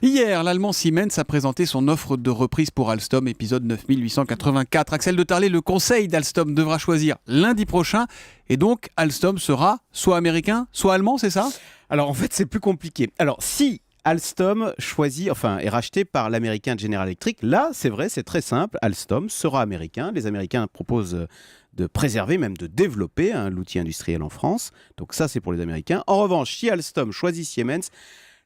Hier, l'Allemand Siemens a présenté son offre de reprise pour Alstom, épisode 9884. Axel de Tarlé, le conseil d'Alstom devra choisir lundi prochain. Et donc, Alstom sera soit américain, soit allemand, c'est ça ? Alors en fait, c'est plus compliqué. Alors si Alstom est racheté par l'américain General Electric, là, c'est vrai, c'est très simple. Alstom sera américain. Les Américains proposent de préserver, même de développer l'outil industriel en France. Donc ça, c'est pour les Américains. En revanche, si Alstom choisit Siemens,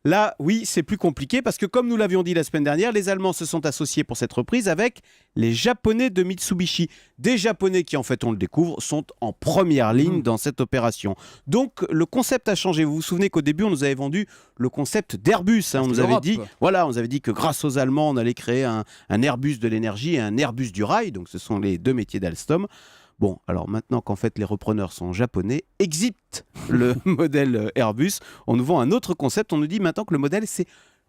là, oui, c'est plus compliqué parce que comme nous l'avions dit la semaine dernière, les Allemands se sont associés pour cette reprise avec les Japonais de Mitsubishi. Des Japonais qui, en fait, on le découvre, sont en première ligne dans cette opération. Donc, le concept a changé. Vous vous souvenez qu'au début, on nous avait vendu le concept d'Airbus. On nous avait dit que grâce aux Allemands, on allait créer un Airbus de l'énergie et un Airbus du rail. Donc, ce sont les deux métiers d'Alstom. Bon, alors maintenant qu'en fait les repreneurs sont japonais, exit le modèle Airbus, on nous vend un autre concept, on nous dit maintenant que le modèle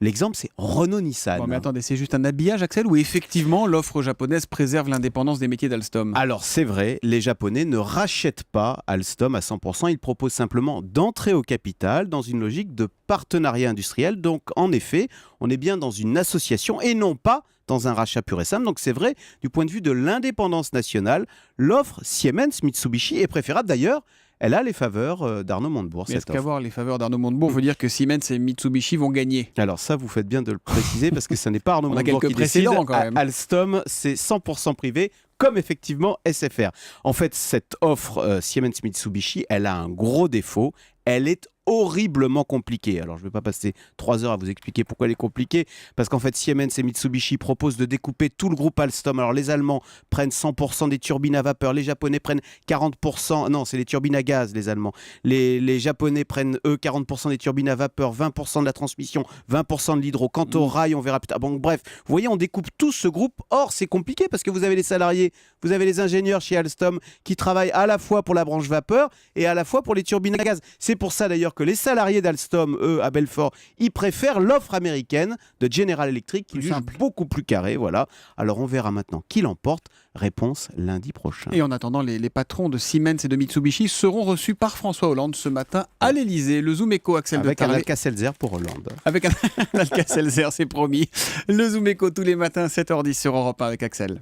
l'exemple c'est Renault-Nissan. Bon, mais attendez, c'est juste un habillage, Axel, ou effectivement l'offre japonaise préserve l'indépendance des métiers d'Alstom ? Alors c'est vrai, les Japonais ne rachètent pas Alstom à 100%, ils proposent simplement d'entrer au capital dans une logique de partenariat industriel. Donc en effet, on est bien dans une association et non pas dans un rachat pur et simple. Donc c'est vrai, du point de vue de l'indépendance nationale, l'offre Siemens-Mitsubishi est préférable. D'ailleurs, elle a les faveurs d'Arnaud Montebourg. Mais est-ce qu'avoir les faveurs d'Arnaud Montebourg veut dire que Siemens et Mitsubishi vont gagner ? Alors ça, vous faites bien de le préciser parce que ce n'est pas Arnaud On a Montebourg quelques qui décide. précédents quand même. Alstom, c'est 100% privé, comme effectivement SFR. En fait, cette offre Siemens-Mitsubishi, elle a un gros défaut. Elle est horriblement compliquée. Alors, je ne vais pas passer 3 heures à vous expliquer pourquoi elle est compliquée, parce qu'en fait, Siemens et Mitsubishi proposent de découper tout le groupe Alstom. Alors, les Allemands prennent 100% des turbines à vapeur, les Japonais prennent 40%, non, c'est les turbines à gaz, les Allemands. Les Japonais prennent, eux, 40% des turbines à vapeur, 20% de la transmission, 20% de l'hydro. Quant au rail, on verra plus tard. Bon, bref, vous voyez, on découpe tout ce groupe. Or, c'est compliqué, parce que vous avez les salariés, vous avez les ingénieurs chez Alstom qui travaillent à la fois pour la branche vapeur et à la fois pour les turbines à gaz. C'est pour ça, d'ailleurs, que les salariés d'Alstom, eux, à Belfort, ils préfèrent l'offre américaine de General Electric qui est beaucoup plus carrée. Voilà. Alors on verra maintenant qui l'emporte. Réponse lundi prochain. Et en attendant, les patrons de Siemens et de Mitsubishi seront reçus par François Hollande ce matin à l'Elysée. Le Zoom Echo, Axel de Tarlé. Avec un Alka-Seltzer pour Hollande. Avec un Alka-Seltzer, c'est promis. Le Zoom Echo tous les matins, 7h10 sur Europe 1 avec Axel.